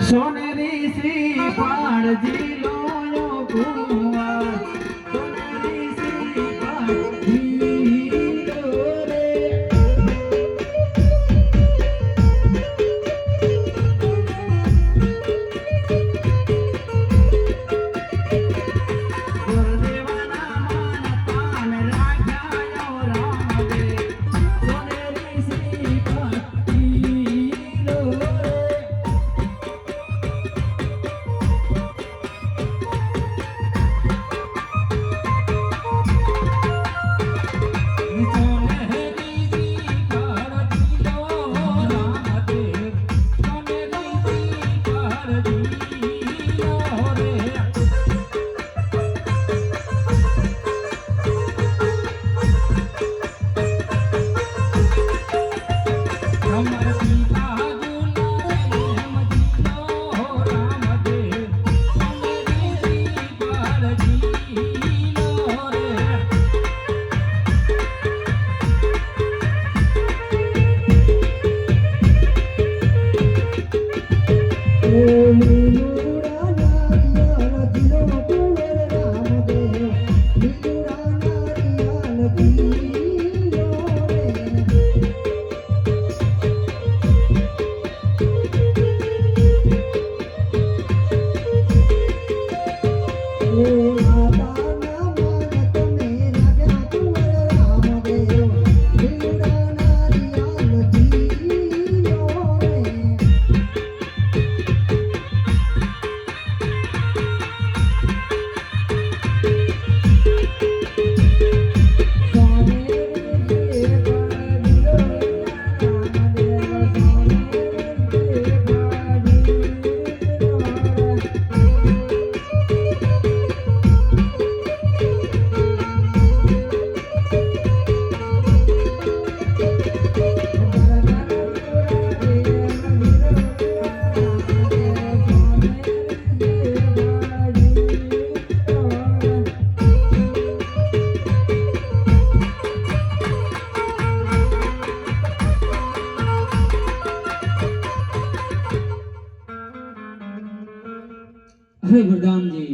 સોનેરી શ્રી પાળજી લોયો કુંવાર સોનેરી શ્રી પાળજી લોરે ગુરુદેવના મન પાન રાખ્યા રામદે સોનેરી શ્રી પાળજી લોરે अरे वरदान जी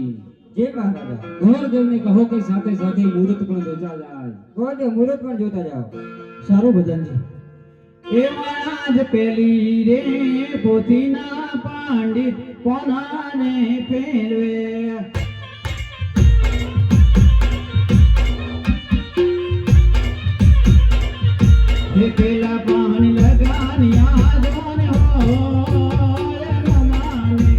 जय महाराजा गौर देव ने कहो कि साथे साथे मुहूर्त पण જોતા જાય ગોર દેવ મુહૂર્ત પણ જોતા જાઓ સારું ભજનજી એમાં જ પેલી રે પોતીના પાંડિત કોનાને ફેરવે હે પેલા પાણી લગાની આદોને હોય મમાને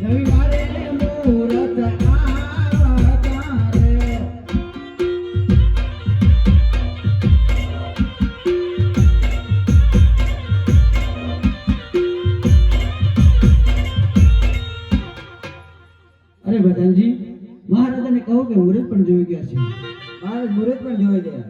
રવિવારે મુહૂર્ત આવતા રે અરે વરદાનજી મહારાજાને કહો કે મુહૂર્ત પણ જોઈ ગયા છે મહારાજ મુહૂર્ત પણ જોઈ ગયા